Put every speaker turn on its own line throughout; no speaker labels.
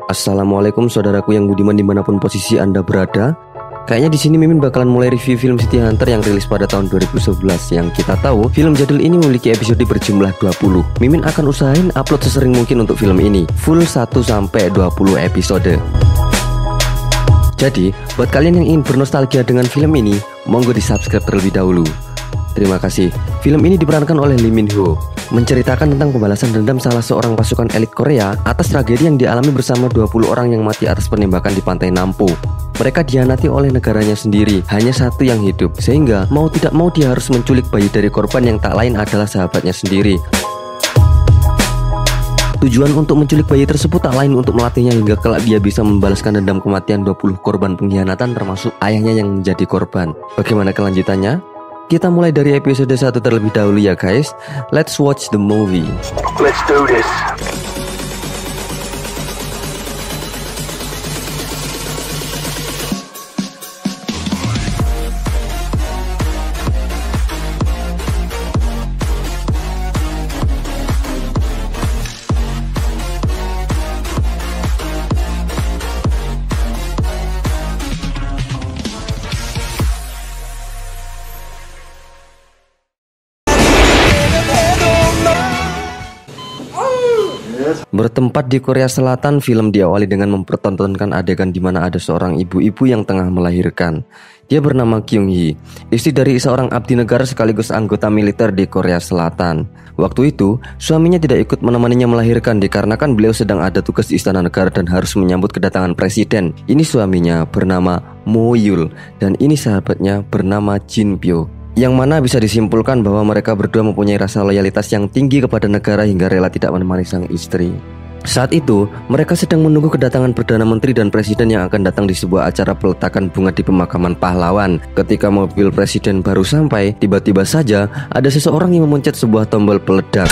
Assalamualaikum saudaraku yang budiman dimanapun posisi Anda berada. Kayaknya di sini Mimin bakalan mulai review film City Hunter yang rilis pada tahun 2011. Yang kita tahu, film jadul ini memiliki episode berjumlah 20. Mimin akan usahain upload sesering mungkin untuk film ini, full 1-20 episode. Jadi, buat kalian yang ingin bernostalgia dengan film ini, monggo di subscribe terlebih dahulu. Terima kasih. Film ini diperankan oleh Lee Min Ho, menceritakan tentang pembalasan dendam salah seorang pasukan elit Korea atas tragedi yang dialami bersama 20 orang yang mati atas penembakan di pantai Nampo. Mereka dihianati oleh negaranya sendiri, hanya satu yang hidup, sehingga mau tidak mau dia harus menculik bayi dari korban yang tak lain adalah sahabatnya sendiri. Tujuan untuk menculik bayi tersebut tak lain untuk melatihnya hingga kelak dia bisa membalaskan dendam kematian 20 korban pengkhianatan termasuk ayahnya yang menjadi korban. Bagaimana kelanjutannya? Kita mulai dari episode 1 terlebih dahulu ya guys. Let's watch the movie.
Let's do this.
Bertempat di Korea Selatan, film diawali dengan mempertontonkan adegan di mana ada seorang ibu-ibu yang tengah melahirkan. Dia bernama Kyung Hee, istri dari seorang abdi negara sekaligus anggota militer di Korea Selatan. Waktu itu, suaminya tidak ikut menemaninya melahirkan dikarenakan beliau sedang ada tugas di istana negara dan harus menyambut kedatangan presiden. Ini suaminya bernama Mo Yul dan ini sahabatnya bernama Jin Pyo. Yang mana bisa disimpulkan bahwa mereka berdua mempunyai rasa loyalitas yang tinggi kepada negara hingga rela tidak menemani sang istri. Saat itu, mereka sedang menunggu kedatangan Perdana Menteri dan Presiden yang akan datang di sebuah acara peletakan bunga di pemakaman pahlawan. Ketika mobil Presiden baru sampai, tiba-tiba saja ada seseorang yang memencet sebuah tombol peledak.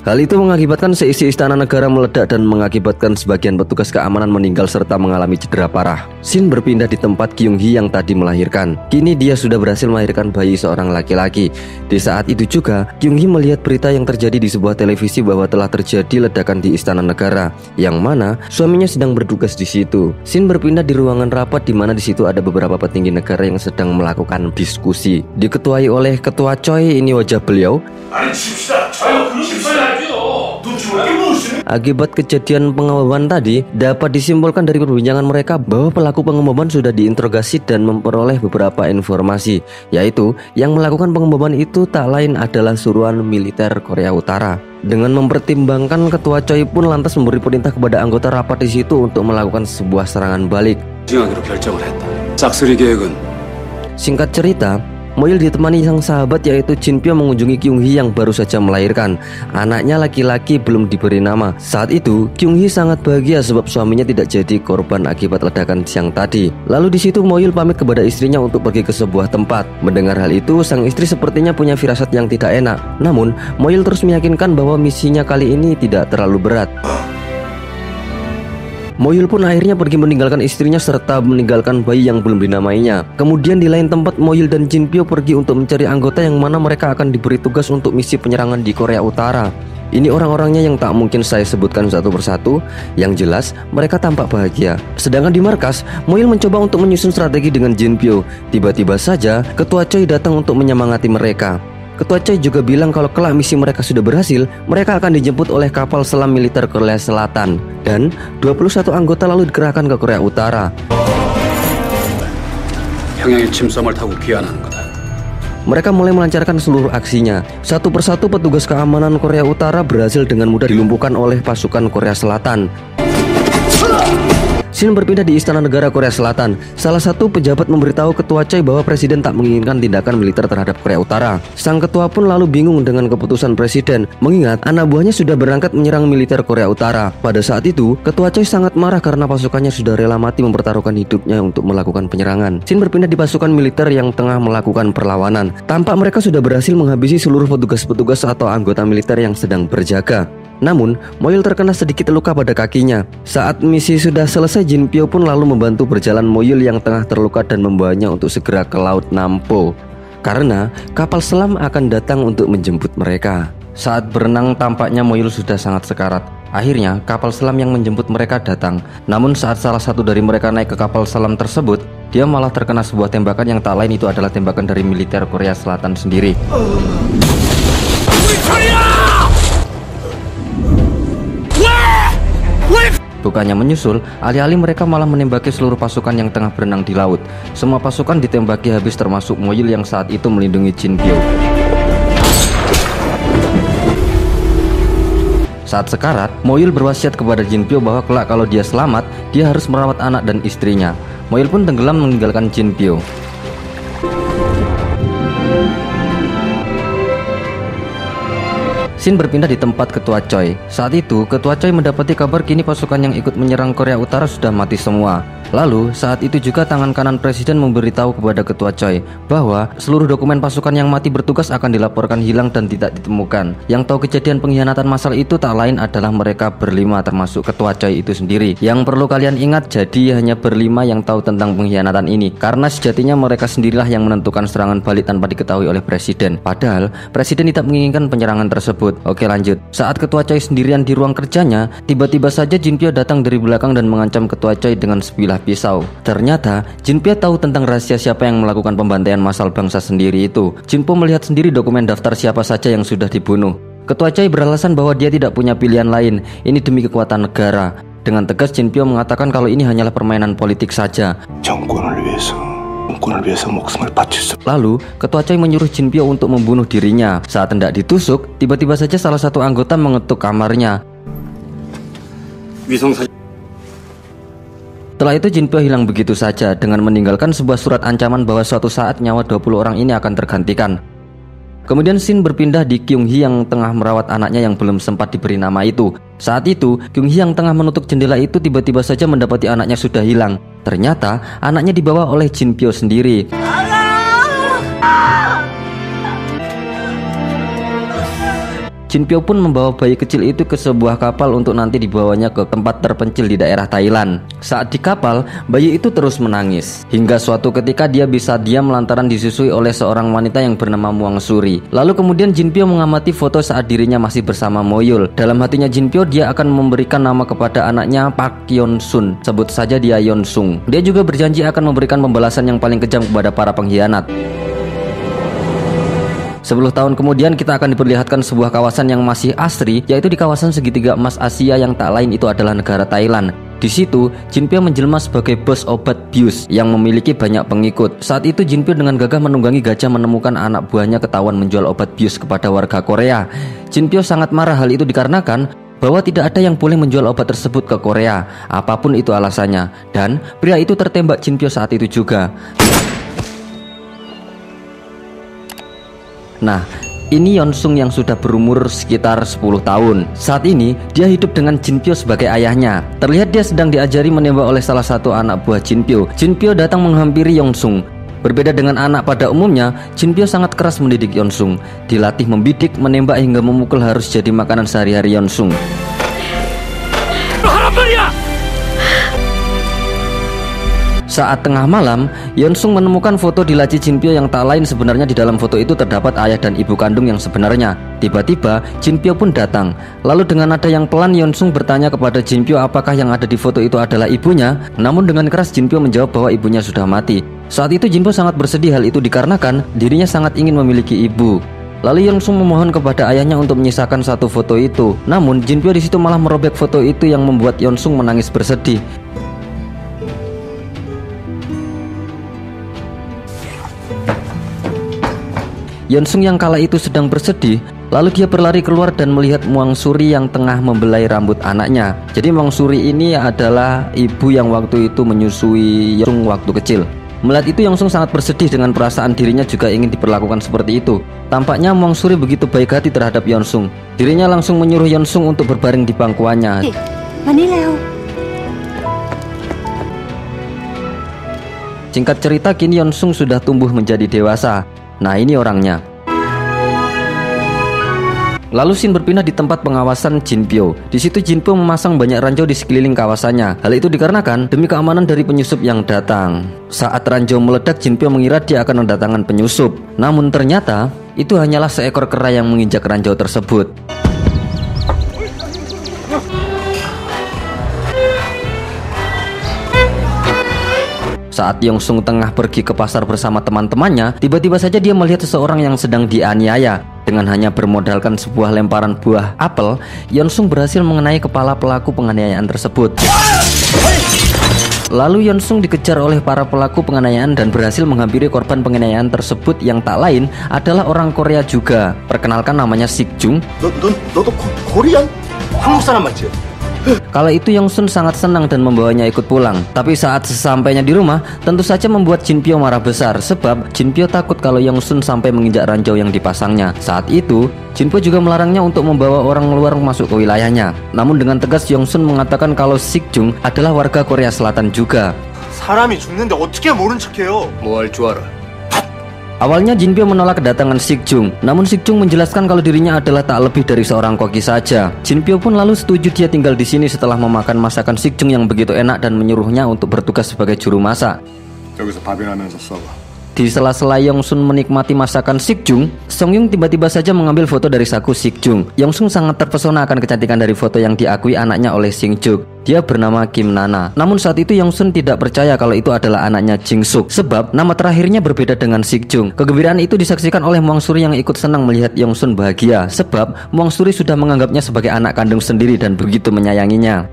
Hal itu mengakibatkan seisi istana negara meledak dan mengakibatkan sebagian petugas keamanan meninggal serta mengalami cedera parah. Scene berpindah di tempat Kyung Hee yang tadi melahirkan. Kini dia sudah berhasil melahirkan bayi seorang laki-laki. Di saat itu juga, Kyung Hee melihat berita yang terjadi di sebuah televisi bahwa telah terjadi ledakan di istana negara, yang mana suaminya sedang bertugas di situ. Scene berpindah di ruangan rapat di mana di situ ada beberapa petinggi negara yang sedang melakukan diskusi. Diketuai oleh Ketua Choi, ini wajah beliau. Akibat kejadian pengeboman tadi, dapat disimpulkan dari perbincangan mereka bahwa pelaku pengeboman sudah diinterogasi dan memperoleh beberapa informasi, yaitu yang melakukan pengeboman itu tak lain adalah suruhan militer Korea Utara. Dengan mempertimbangkan, Ketua Choi pun lantas memberi perintah kepada anggota rapat di situ untuk melakukan sebuah serangan balik. Singkat cerita, Mo Yul ditemani sang sahabat yaitu Jin Pyo mengunjungi Kyung Hee yang baru saja melahirkan. Anaknya laki-laki belum diberi nama. Saat itu Kyung Hee sangat bahagia sebab suaminya tidak jadi korban akibat ledakan siang tadi. Lalu di situ Mo Yul pamit kepada istrinya untuk pergi ke sebuah tempat. Mendengar hal itu, sang istri sepertinya punya firasat yang tidak enak. Namun Mo Yul terus meyakinkan bahwa misinya kali ini tidak terlalu berat. Mo Yul pun akhirnya pergi meninggalkan istrinya serta meninggalkan bayi yang belum dinamainya. Kemudian di lain tempat Mo Yul dan Jin Pyo pergi untuk mencari anggota yang mana mereka akan diberi tugas untuk misi penyerangan di Korea Utara. Ini orang-orangnya yang tak mungkin saya sebutkan satu persatu. Yang jelas mereka tampak bahagia. Sedangkan di markas, Mo Yul mencoba untuk menyusun strategi dengan Jin Pyo. Tiba-tiba saja Ketua Choi datang untuk menyemangati mereka. Ketua Choi juga bilang kalau kelak misi mereka sudah berhasil, mereka akan dijemput oleh kapal selam militer Korea Selatan. Dan 21 anggota lalu dikerahkan ke Korea Utara. Mereka mulai melancarkan seluruh aksinya. Satu persatu petugas keamanan Korea Utara berhasil dengan mudah dilumpuhkan oleh pasukan Korea Selatan. Scene berpindah di Istana Negara Korea Selatan. Salah satu pejabat memberitahu Ketua Choi bahwa Presiden tak menginginkan tindakan militer terhadap Korea Utara. Sang ketua pun lalu bingung dengan keputusan Presiden, mengingat anak buahnya sudah berangkat menyerang militer Korea Utara. Pada saat itu, Ketua Choi sangat marah karena pasukannya sudah rela mati mempertaruhkan hidupnya untuk melakukan penyerangan. Scene berpindah di pasukan militer yang tengah melakukan perlawanan. Tampak mereka sudah berhasil menghabisi seluruh petugas-petugas atau anggota militer yang sedang berjaga. Namun, Mo Yul terkena sedikit luka pada kakinya. Saat misi sudah selesai, Jin Pyo pun lalu membantu berjalan Mo Yul yang tengah terluka dan membawanya untuk segera ke Laut Nampo, karena kapal selam akan datang untuk menjemput mereka. Saat berenang tampaknya Moyul sudah sangat sekarat. Akhirnya kapal selam yang menjemput mereka datang. Namun saat salah satu dari mereka naik ke kapal selam tersebut, dia malah terkena sebuah tembakan yang tak lain itu adalah tembakan dari militer Korea Selatan sendiri. Bukannya menyusul, alih-alih mereka malah menembaki seluruh pasukan yang tengah berenang di laut. Semua pasukan ditembaki habis termasuk Moyul yang saat itu melindungi Jin Pyo. Saat sekarat, Moyul berwasiat kepada Jin Pyo bahwa kelak kalau dia selamat, dia harus merawat anak dan istrinya. Moyul pun tenggelam meninggalkan Jin Pyo. Scene berpindah di tempat Ketua Choi. Saat itu, Ketua Choi mendapati kabar kini pasukan yang ikut menyerang Korea Utara sudah mati semua. Lalu, saat itu juga tangan kanan presiden memberitahu kepada Ketua Choi bahwa seluruh dokumen pasukan yang mati bertugas akan dilaporkan hilang dan tidak ditemukan. Yang tahu kejadian pengkhianatan massal itu tak lain adalah mereka berlima termasuk Ketua Choi itu sendiri. Yang perlu kalian ingat, jadi hanya berlima yang tahu tentang pengkhianatan ini, karena sejatinya mereka sendirilah yang menentukan serangan balik tanpa diketahui oleh presiden. Padahal, presiden tidak menginginkan penyerangan tersebut. Oke, lanjut. Saat Ketua Choi sendirian di ruang kerjanya, tiba-tiba saja Jin Pyo datang dari belakang dan mengancam Ketua Choi dengan sebilah pisau. Ternyata Jin Pyo tahu tentang rahasia siapa yang melakukan pembantaian massal bangsa sendiri itu. Jin Pyo melihat sendiri dokumen daftar siapa saja yang sudah dibunuh. Ketua Choi beralasan bahwa dia tidak punya pilihan lain, ini demi kekuatan negara. Dengan tegas Jin Pyo mengatakan kalau ini hanyalah permainan politik saja. Lalu Ketua Choi menyuruh Jin Pyo untuk membunuh dirinya. Saat hendak ditusuk, tiba-tiba saja salah satu anggota mengetuk kamarnya. Setelah itu Jin Pyo hilang begitu saja dengan meninggalkan sebuah surat ancaman bahwa suatu saat nyawa 20 orang ini akan tergantikan. Kemudian scene berpindah di Kyung Hee yang tengah merawat anaknya yang belum sempat diberi nama itu. Saat itu, Kyung Hee yang tengah menutup jendela itu tiba-tiba saja mendapati anaknya sudah hilang. Ternyata anaknya dibawa oleh Jin Pyo sendiri. Jin Pyo pun membawa bayi kecil itu ke sebuah kapal untuk nanti dibawanya ke tempat terpencil di daerah Thailand. Saat di kapal, bayi itu terus menangis. Hingga suatu ketika dia bisa diam lantaran disusui oleh seorang wanita yang bernama Muang Suri. Lalu kemudian Jin Pyo mengamati foto saat dirinya masih bersama Moyul. Dalam hatinya Jin Pyo, dia akan memberikan nama kepada anaknya Park Yeon Sun. Sebut saja dia Yeon Sung. Dia juga berjanji akan memberikan pembalasan yang paling kejam kepada para pengkhianat. 10 tahun kemudian kita akan diperlihatkan sebuah kawasan yang masih asri, yaitu di kawasan segitiga emas Asia yang tak lain itu adalah negara Thailand. Di situ, Jin Pyo menjelma sebagai bos obat bius yang memiliki banyak pengikut. Saat itu Jin Pyo dengan gagah menunggangi gajah menemukan anak buahnya ketahuan menjual obat bius kepada warga Korea. Jin Pyo sangat marah, hal itu dikarenakan bahwa tidak ada yang boleh menjual obat tersebut ke Korea, apapun itu alasannya. Dan pria itu tertembak Jin Pyo saat itu juga. Nah, ini Yeon Sung yang sudah berumur sekitar 10 tahun. Saat ini, dia hidup dengan Jin Pyo sebagai ayahnya. Terlihat dia sedang diajari menembak oleh salah satu anak buah Jin Pyo. Jin Pyo datang menghampiri Yeon Sung. Berbeda dengan anak pada umumnya, Jin Pyo sangat keras mendidik Yeon Sung. Dilatih membidik, menembak hingga memukul harus jadi makanan sehari-hari Yeon Sung. Saat tengah malam, Yeon Sung menemukan foto di laci Jin Pyo yang tak lain sebenarnya di dalam foto itu terdapat ayah dan ibu kandung yang sebenarnya. Tiba-tiba Jin Pyo pun datang. Lalu dengan nada yang pelan Yeon Sung bertanya kepada Jin Pyo apakah yang ada di foto itu adalah ibunya. Namun dengan keras Jin Pyo menjawab bahwa ibunya sudah mati. Saat itu Jin Pyo sangat bersedih, hal itu dikarenakan dirinya sangat ingin memiliki ibu. Lalu Yeon Sung memohon kepada ayahnya untuk menyisakan satu foto itu. Namun Jin Pyo di situ malah merobek foto itu yang membuat Yeon Sung menangis bersedih. Yeon Sung yang kala itu sedang bersedih, lalu dia berlari keluar dan melihat Muang Suri yang tengah membelai rambut anaknya. Jadi Muang Suri ini adalah ibu yang waktu itu menyusui Yeon Sung waktu kecil. Melihat itu Yeon Sung sangat bersedih dengan perasaan dirinya juga ingin diperlakukan seperti itu. Tampaknya Muang Suri begitu baik hati terhadap Yeon Sung. Dirinya langsung menyuruh Yeon Sung untuk berbaring di bangkuannya. Singkat cerita, kini Yeon Sung sudah tumbuh menjadi dewasa. Nah, ini orangnya. Lalu scene berpindah di tempat pengawasan Jin Pyo. Di situ Jin Pyo memasang banyak ranjau di sekeliling kawasannya. Hal itu dikarenakan demi keamanan dari penyusup yang datang. Saat ranjau meledak, Jin Pyo mengira dia akan mendatangkan penyusup. Namun ternyata itu hanyalah seekor kera yang menginjak ranjau tersebut. Saat Yongsung tengah pergi ke pasar bersama teman-temannya, tiba-tiba saja dia melihat seseorang yang sedang dianiaya. Dengan hanya bermodalkan sebuah lemparan buah apel, Yongsung berhasil mengenai kepala pelaku penganiayaan tersebut. Lalu Yongsung dikejar oleh para pelaku penganiayaan dan berhasil menghampiri korban penganiayaan tersebut yang tak lain adalah orang Korea juga. Perkenalkan, namanya Sikjung.
너도 코리안? 한국 사람 맞지?
Kala itu Yongsung sangat senang dan membawanya ikut pulang. Tapi saat sesampainya di rumah, tentu saja membuat Jinpyo marah besar. Sebab Jinpyo takut kalau Yongsung sampai menginjak ranjau yang dipasangnya. Saat itu Jinpyo juga melarangnya untuk membawa orang luar masuk ke wilayahnya. Namun dengan tegas Yongsung mengatakan kalau Sikjung adalah warga Korea Selatan juga.
사람이 죽는데 어떻게 모른 척해요? 뭐 할 줄 알아?
Awalnya Jinpyo menolak kedatangan Sikjung, namun Sikjung menjelaskan kalau dirinya adalah tak lebih dari seorang koki saja. Jinpyo pun lalu setuju dia tinggal di sini setelah memakan masakan Sikjung yang begitu enak dan menyuruhnya untuk bertugas sebagai juru masak.
여기서 밥이라면서 써봐.
Di sela-sela Yongsung menikmati masakan Sikjung, Songyung tiba-tiba saja mengambil foto dari saku Sikjung. Yongsung sangat terpesona akan kecantikan dari foto yang diakui anaknya oleh Singjuk. Dia bernama Kim Nana. Namun saat itu Yongsung tidak percaya kalau itu adalah anaknya Jingsuk, sebab nama terakhirnya berbeda dengan Sikjung. Kegembiraan itu disaksikan oleh Muang Suri yang ikut senang melihat Yongsung bahagia, sebab Muang Suri sudah menganggapnya sebagai anak kandung sendiri dan begitu menyayanginya.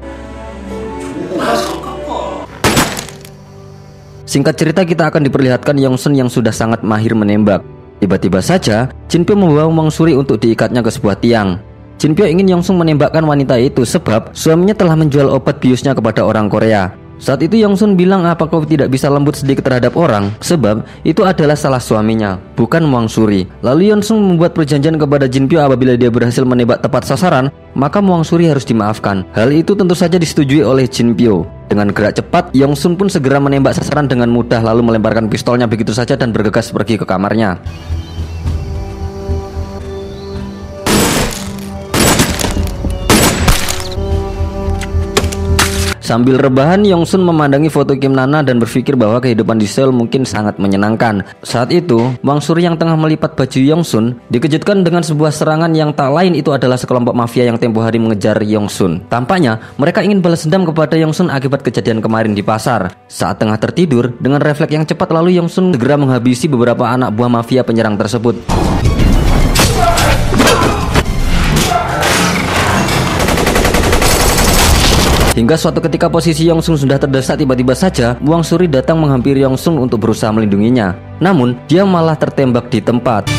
Singkat cerita, kita akan diperlihatkan Yongsung yang sudah sangat mahir menembak. Tiba-tiba saja Jinpyo membawa Muang Suri untuk diikatnya ke sebuah tiang. Jinpyo ingin Yongsung menembakkan wanita itu sebab suaminya telah menjual obat biusnya kepada orang Korea. Saat itu Yongsung bilang, apa kau tidak bisa lembut sedikit terhadap orang? Sebab itu adalah salah suaminya, bukan Muang Suri. Lalu Yongsung membuat perjanjian kepada Jinpyo apabila dia berhasil menembak tepat sasaran, maka Muang Suri harus dimaafkan. Hal itu tentu saja disetujui oleh Jinpyo. Dengan gerak cepat, Yongsung pun segera menembak sasaran dengan mudah lalu melemparkan pistolnya begitu saja dan bergegas pergi ke kamarnya. Sambil rebahan, Yongsung memandangi foto Kim Nana dan berpikir bahwa kehidupan di Seoul mungkin sangat menyenangkan. Saat itu, Muang Suri yang tengah melipat baju Yongsung dikejutkan dengan sebuah serangan yang tak lain itu adalah sekelompok mafia yang tempo hari mengejar Yongsung. Tampaknya mereka ingin balas dendam kepada Yongsung akibat kejadian kemarin di pasar. Saat tengah tertidur, dengan refleks yang cepat lalu Yongsung segera menghabisi beberapa anak buah mafia penyerang tersebut. Hingga suatu ketika posisi Yongsung sudah terdesak, tiba-tiba saja Muang Suri datang menghampiri Yongsung untuk berusaha melindunginya. Namun dia malah tertembak di tempat.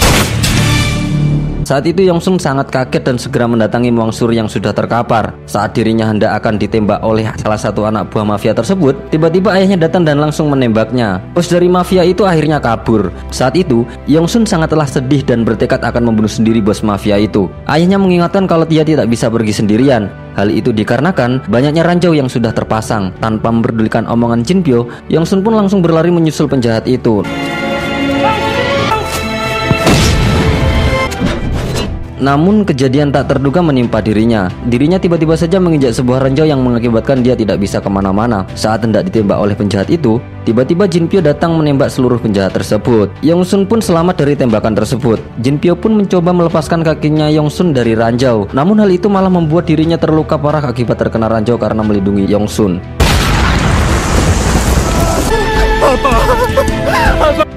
Saat itu Yongsung sangat kaget dan segera mendatangi Muang Suri yang sudah terkapar. Saat dirinya hendak akan ditembak oleh salah satu anak buah mafia tersebut, tiba-tiba ayahnya datang dan langsung menembaknya. Bos dari mafia itu akhirnya kabur. Saat itu Yongsung sangatlah sedih dan bertekad akan membunuh sendiri bos mafia itu. Ayahnya mengingatkan kalau dia tidak bisa pergi sendirian. Hal itu dikarenakan banyaknya ranjau yang sudah terpasang. Tanpa memperdulikan omongan Jinpyo, Yongsung pun langsung berlari menyusul penjahat itu. Namun kejadian tak terduga menimpa dirinya. Dirinya tiba-tiba saja menginjak sebuah ranjau yang mengakibatkan dia tidak bisa kemana-mana. Saat hendak ditembak oleh penjahat itu, tiba-tiba Jinpyo datang menembak seluruh penjahat tersebut. Yongsung pun selamat dari tembakan tersebut. Jinpyo pun mencoba melepaskan kakinya Yongsung dari ranjau. Namun hal itu malah membuat dirinya terluka parah akibat terkena ranjau karena melindungi Yongsung.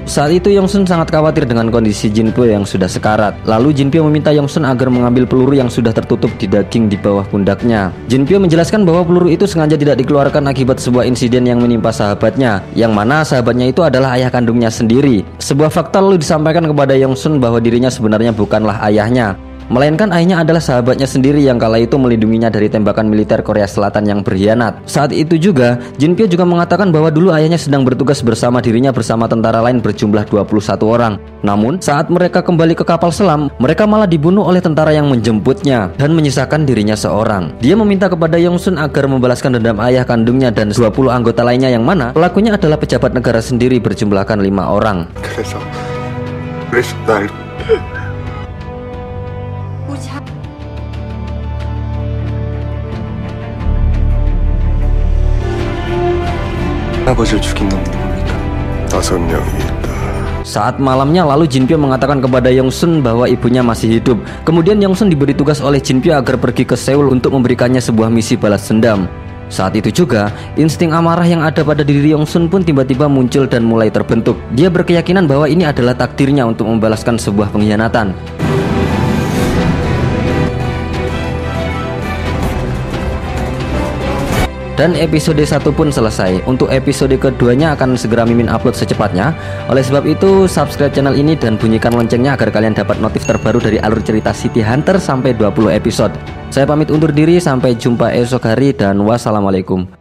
Saat itu Yongsung sangat khawatir dengan kondisi Jinpyo yang sudah sekarat. Lalu Jinpyo meminta Yongsung agar mengambil peluru yang sudah tertutup di daging di bawah pundaknya. Jinpyo menjelaskan bahwa peluru itu sengaja tidak dikeluarkan akibat sebuah insiden yang menimpa sahabatnya, yang mana sahabatnya itu adalah ayah kandungnya sendiri. Sebuah fakta lalu disampaikan kepada Yongsung bahwa dirinya sebenarnya bukanlah ayahnya, melainkan ayahnya adalah sahabatnya sendiri yang kala itu melindunginya dari tembakan militer Korea Selatan yang berkhianat. Saat itu juga Jinpyo juga mengatakan bahwa dulu ayahnya sedang bertugas bersama dirinya bersama tentara lain berjumlah 21 orang. Namun saat mereka kembali ke kapal selam, mereka malah dibunuh oleh tentara yang menjemputnya dan menyisakan dirinya seorang. Dia meminta kepada Yongsung agar membalaskan dendam ayah kandungnya dan 20 anggota lainnya, yang mana pelakunya adalah pejabat negara sendiri berjumlahkan 5 orang.
아버지를 죽인 놈 누굽니까? 5명이 있다.
Saat malamnya lalu Jinpyo mengatakan kepada Yongsun bahwa ibunya masih hidup. Kemudian Yongsun diberi tugas oleh Jinpyo agar pergi ke Seoul untuk memberikannya sebuah misi balas dendam. Saat itu juga, insting amarah yang ada pada diri Yongsun pun tiba-tiba muncul dan mulai terbentuk. Dia berkeyakinan bahwa ini adalah takdirnya untuk membalaskan sebuah pengkhianatan. Dan episode 1 pun selesai. Untuk episode keduanya akan segera Mimin upload secepatnya. Oleh sebab itu, subscribe channel ini dan bunyikan loncengnya agar kalian dapat notif terbaru dari alur cerita City Hunter sampai 20 episode. Saya pamit undur diri, sampai jumpa esok hari dan wassalamualaikum.